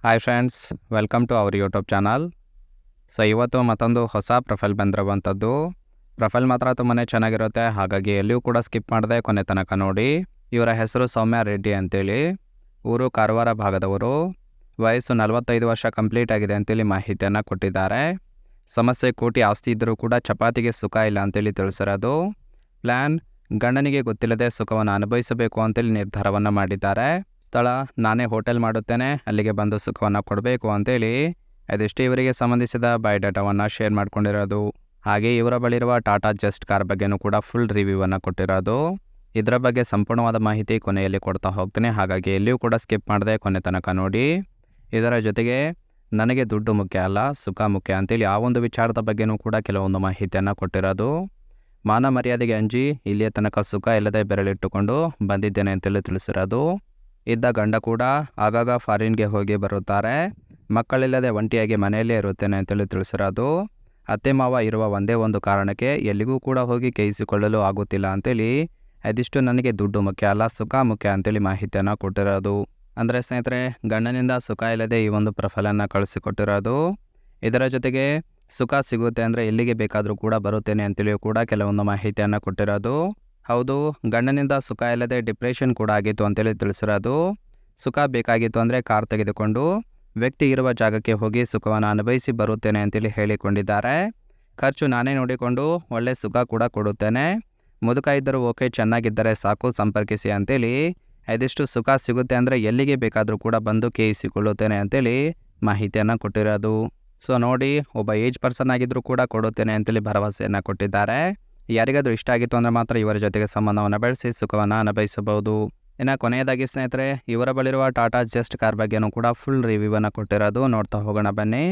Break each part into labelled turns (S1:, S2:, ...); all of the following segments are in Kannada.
S1: Hi friends, welcome to our YouTube channel. So ಇವತ್ತು ಮತ್ತೊಂದು ಹೊಸ ಪ್ರೊಫೈಲ್ ಬಂದಿರುವಂಥದ್ದು. ಪ್ರೊಫೈಲ್ ಮಾತ್ರ ತುಂಬಾ ಚೆನ್ನಾಗಿರುತ್ತೆ, ಹಾಗಾಗಿ ಎಲ್ಲಿಯೂ ಕೂಡ ಸ್ಕಿಪ್ ಮಾಡದೆ ಕೊನೆ ತನಕ ನೋಡಿ. ಇವರ ಹೆಸರು ಸೌಮ್ಯ ರೆಡ್ಡಿ ಅಂತೇಳಿ, ಊರು ಕಾರವಾರ ಭಾಗದವರು, ವಯಸ್ಸು 45 ವರ್ಷ ಕಂಪ್ಲೀಟ್ ಆಗಿದೆ ಅಂತೇಳಿ ಮಾಹಿತಿಯನ್ನು ಕೊಟ್ಟಿದ್ದಾರೆ. ಸಮಸ್ಯೆ ಕೋಟಿ ಆಸ್ತಿ ಇದ್ದರೂ ಕೂಡ ಚಪಾತಿಗೆ ಸುಖ ಇಲ್ಲ ಅಂತೇಳಿ ತಿಳಿಸಿರೋದು. ಪ್ಲ್ಯಾನ್ ಗಂಡನಿಗೆ ಗೊತ್ತಿಲ್ಲದೆ ಸುಖವನ್ನು ಅನುಭವಿಸಬೇಕು ಅಂತೇಳಿ ನಿರ್ಧಾರವನ್ನು ಮಾಡಿದ್ದಾರೆ. ಸ್ಥಳ ನಾನೇ ಹೋಟೆಲ್ ಮಾಡುತ್ತೇನೆ, ಅಲ್ಲಿಗೆ ಬಂದು ಸುಖವನ್ನು ಕೊಡಬೇಕು ಅಂತೇಳಿ ಅದಿಷ್ಟು ಇವರಿಗೆ ಸಂಬಂಧಿಸಿದ ಬಯೋಡಾಟಾವನ್ನು ಶೇರ್ ಮಾಡ್ಕೊಂಡಿರೋದು. ಹಾಗೆ ಇವರ ಬಳಿರುವ ಟಾಟಾ ಜಸ್ಟ್ ಕಾರ್ ಬಗ್ಗೆನೂ ಕೂಡ ಫುಲ್ ರಿವ್ಯೂವನ್ನು ಕೊಟ್ಟಿರೋದು. ಇದರ ಬಗ್ಗೆ ಸಂಪೂರ್ಣವಾದ ಮಾಹಿತಿ ಕೊನೆಯಲ್ಲಿ ಕೊಡ್ತಾ ಹೋಗ್ತೀನಿ, ಹಾಗಾಗಿ ಎಲ್ಲಿಯೂ ಕೂಡ ಸ್ಕಿಪ್ ಮಾಡದೆ ಕೊನೆ ತನಕ ನೋಡಿ. ಇದರ ಜೊತೆಗೆ ನನಗೆ ದುಡ್ಡು ಮುಖ್ಯ ಅಲ್ಲ, ಸುಖ ಮುಖ್ಯ ಅಂತೇಳಿ ಆ ಒಂದು ವಿಚಾರದ ಬಗ್ಗೆನೂ ಕೂಡ ಕೆಲವೊಂದು ಮಾಹಿತಿಯನ್ನು ಕೊಟ್ಟಿರೋದು. ಮಾನ ಮರ್ಯಾದೆಗೆ ಅಂಜಿ ಇಲ್ಲಿಯ ತನಕ ಸುಖ ಇಲ್ಲದೆ ಬೆರಳಿಟ್ಟುಕೊಂಡು ಬಂದಿದ್ದೇನೆ ಅಂತೇಳಿ ತಿಳಿಸಿರೋದು. ಇದ್ದ ಗಂಡ ಕೂಡ ಆಗಾಗ ಫಾರಿನ್ಗೆ ಹೋಗಿ ಬರುತ್ತಾರೆ, ಮಕ್ಕಳಿಲ್ಲದೆ ಒಂಟಿಯಾಗಿ ಮನೆಯಲ್ಲೇ ಇರುತ್ತೇನೆ ಅಂತೇಳಿ ತಿಳಿಸಿರೋದು. ಅತ್ತೆ ಮಾವ ಇರುವ ಒಂದೇ ಒಂದು ಕಾರಣಕ್ಕೆ ಎಲ್ಲಿಗೂ ಕೂಡ ಹೋಗಿ ಕೈಸಿಕೊಳ್ಳಲು ಆಗುತ್ತಿಲ್ಲ ಅಂತೇಳಿ ಅದಿಷ್ಟು ನನಗೆ ದುಡ್ಡು ಮುಖ್ಯ ಅಲ್ಲ, ಸುಖ ಮುಖ್ಯ ಅಂತೇಳಿ ಮಾಹಿತಿಯನ್ನು ಕೊಟ್ಟಿರೋದು. ಅಂದರೆ ಸ್ನೇಹಿತರೆ, ಗಂಡನಿಂದ ಸುಖ ಇಲ್ಲದೆ ಈ ಒಂದು ಪ್ರೊಫೈಲನ್ನು ಕಳಿಸಿಕೊಟ್ಟಿರೋದು. ಇದರ ಜೊತೆಗೆ ಸುಖ ಸಿಗುತ್ತೆ ಅಂದರೆ ಎಲ್ಲಿಗೆ ಬೇಕಾದರೂ ಕೂಡ ಬರುತ್ತೇನೆ ಅಂತೇಳಿ ಕೂಡ ಕೆಲವೊಂದು ಮಾಹಿತಿಯನ್ನು ಕೊಟ್ಟಿರೋದು. ಹೌದು, ಗಂಡನಿಂದ ಸುಖ ಇಲ್ಲದೆ ಡಿಪ್ರೆಷನ್ ಕೂಡ ಆಗಿತ್ತು ಅಂತೇಳಿ ತಿಳಿಸಿರೋದು. ಸುಖ ಬೇಕಾಗಿತ್ತು ಅಂದರೆ ಕಾರ್ ತೆಗೆದುಕೊಂಡು ವ್ಯಕ್ತಿ ಇರುವ ಜಾಗಕ್ಕೆ ಹೋಗಿ ಸುಖವನ್ನು ಅನುಭವಿಸಿ ಬರುತ್ತೇನೆ ಅಂತೇಳಿ ಹೇಳಿಕೊಂಡಿದ್ದಾರೆ. ಖರ್ಚು ನಾನೇ ನೋಡಿಕೊಂಡು ಒಳ್ಳೆ ಸುಖ ಕೂಡ ಕೊಡುತ್ತೇನೆ, ಮುದುಕ ಇದ್ದರೂ ಓಕೆ, ಚೆನ್ನಾಗಿದ್ದರೆ ಸಾಕು, ಸಂಪರ್ಕಿಸಿ ಅಂತೇಳಿ ಅದೆಷ್ಟು ಸುಖ ಸಿಗುತ್ತೆ ಅಂದರೆ ಎಲ್ಲಿಗೆ ಬೇಕಾದರೂ ಕೂಡ ಬಂದು ಕೇಳಿಸಿಕೊಳ್ಳುತ್ತೇನೆ ಅಂತೇಳಿ ಮಾಹಿತಿಯನ್ನು ಕೊಟ್ಟಿರೋದು. ಸೊ ನೋಡಿ, ಒಬ್ಬ ಏಜ್ ಪರ್ಸನ್ ಆಗಿದ್ದರೂ ಕೂಡ ಕೊಡುತ್ತೇನೆ ಅಂತೇಳಿ ಭರವಸೆಯನ್ನು ಕೊಟ್ಟಿದ್ದಾರೆ. ಯಾರಿಗಾದರೂ ಇಷ್ಟ ಆಗಿತ್ತು ಅಂದರೆ ಮಾತ್ರ ಇವರ ಜೊತೆಗೆ ಸಂಬಂಧವನ್ನು ಬೆಳೆಸಿ ಸುಖವನ್ನು ಅನುಭವಿಸಬಹುದು. ಇನ್ನು ಕೊನೆಯದಾಗಿ ಸ್ನೇಹಿತರೆ, ಇವರ ಬಳಿರುವ ಟಾಟಾ ಜಸ್ಟ್ ಕಾರ್ ಬಗ್ಗೆನೂ ಕೂಡ ಫುಲ್ ರಿವ್ಯೂವನ್ನು ಕೊಟ್ಟಿರೋದು. ನೋಡ್ತಾ ಹೋಗೋಣ ಬನ್ನಿ.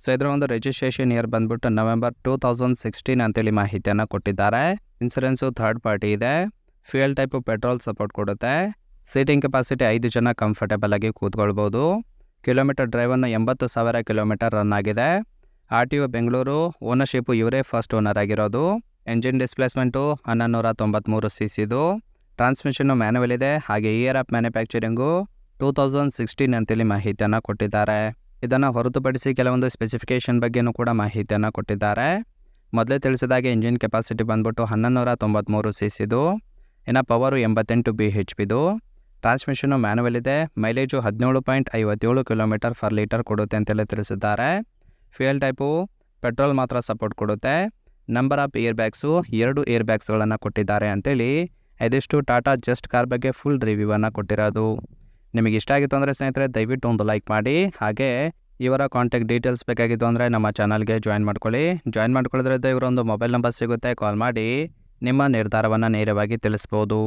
S1: ಸೊ ಇದರ ಒಂದು ರಿಜಿಸ್ಟ್ರೇಷನ್ ಇಯರ್ ಬಂದ್ಬಿಟ್ಟು ನವೆಂಬರ್ 2016 ಅಂತೇಳಿ ಮಾಹಿತಿಯನ್ನು ಕೊಟ್ಟಿದ್ದಾರೆ. ಇನ್ಸೂರೆನ್ಸು ಥರ್ಡ್ ಪಾರ್ಟಿ ಇದೆ. ಫ್ಯೂಯಲ್ ಟೈಪು ಪೆಟ್ರೋಲ್ ಸಪೋರ್ಟ್ ಕೊಡುತ್ತೆ. ಸೀಟಿಂಗ್ ಕೆಪಾಸಿಟಿ 5 ಜನ ಕಂಫರ್ಟೇಬಲ್ ಆಗಿ ಕೂತ್ಕೊಳ್ಬೋದು. ಕಿಲೋಮೀಟರ್ ಡ್ರೈವನ್ನು 80,000 ಕಿಲೋಮೀಟರ್ ರನ್ ಆಗಿದೆ. RTO ಬೆಂಗಳೂರು. ಓನರ್ಶಿಪ್ಪು ಇವರೇ ಫಸ್ಟ್ ಓನರ್ ಆಗಿರೋದು. Engine displacement 1193 cc. Transmission manual ಇದೆ. ಹಾಗೆ ಇಯರ್ ಆಫ್ ಮ್ಯಾನುಫ್ಯಾಕ್ಚರಿಂಗು 2016 ಅಂತೇಳಿ ಮಾಹಿತಿಯನ್ನು ಕೊಟ್ಟಿದ್ದಾರೆ. ಇದನ್ನು ಹೊರತುಪಡಿಸಿ ಕೆಲವೊಂದು ಸ್ಪೆಸಿಫಿಕೇಷನ್ ಬಗ್ಗೆನೂ ಕೂಡ ಮಾಹಿತಿಯನ್ನು ಕೊಟ್ಟಿದ್ದಾರೆ. ಮೊದಲೇ ತಿಳಿಸಿದಾಗೆ ಇಂಜಿನ್ ಕೆಪಾಸಿಟಿ ಬಂದ್ಬಿಟ್ಟು 1193 cc. ಇನ್ನು ಪವರು 88 bhp. ಟ್ರಾನ್ಸ್ಮಿಷನ್ನು ಮ್ಯಾನುವಲ್ ಇದೆ. ಮೈಲೇಜು 17.57 ಕಿಲೋಮೀಟರ್ ಫರ್ ಲೀಟರ್ ಕೊಡುತ್ತೆ ಅಂತೇಳಿ ತಿಳಿಸಿದ್ದಾರೆ. ಫ್ಯೂಯಲ್ ಟೈಪು ಪೆಟ್ರೋಲ್ ಮಾತ್ರ ಸಪೋರ್ಟ್ ಕೊಡುತ್ತೆ. Number of air bags 2 air ಬ್ಯಾಗ್ಸ್ಗಳನ್ನು ಕೊಟ್ಟಿದ್ದಾರೆ ಅಂತೇಳಿ ಇದಿಷ್ಟು ಟಾಟಾ ಜಸ್ಟ್ ಕಾರ್ ಬಗ್ಗೆ ಫುಲ್ ರಿವ್ಯೂವನ್ನು ಕೊಟ್ಟಿರೋದು. ನಿಮಗೆ ಇಷ್ಟ ಆಗಿತ್ತು ಅಂದರೆ ಸ್ನೇಹಿತರೆ ದಯವಿಟ್ಟು ಒಂದು ಲೈಕ್ ಮಾಡಿ. ಹಾಗೆ ಇವರ ಕಾಂಟ್ಯಾಕ್ಟ್ ಡೀಟೇಲ್ಸ್ ಬೇಕಾಗಿತ್ತು ಅಂದರೆ ನಮ್ಮ ಚಾನಲ್ಗೆ ಜಾಯಿನ್ ಮಾಡ್ಕೊಳ್ಳಿ. ಜಾಯಿನ್ ಮಾಡ್ಕೊಳ್ಳೋದ್ರಿಂದ ಇವರೊಂದು ಮೊಬೈಲ್ ನಂಬರ್ ಸಿಗುತ್ತೆ, ಕಾಲ್ ಮಾಡಿ ನಿಮ್ಮ ನಿರ್ಧಾರವನ್ನು ನೇರವಾಗಿ ತಿಳಿಸ್ಬೋದು.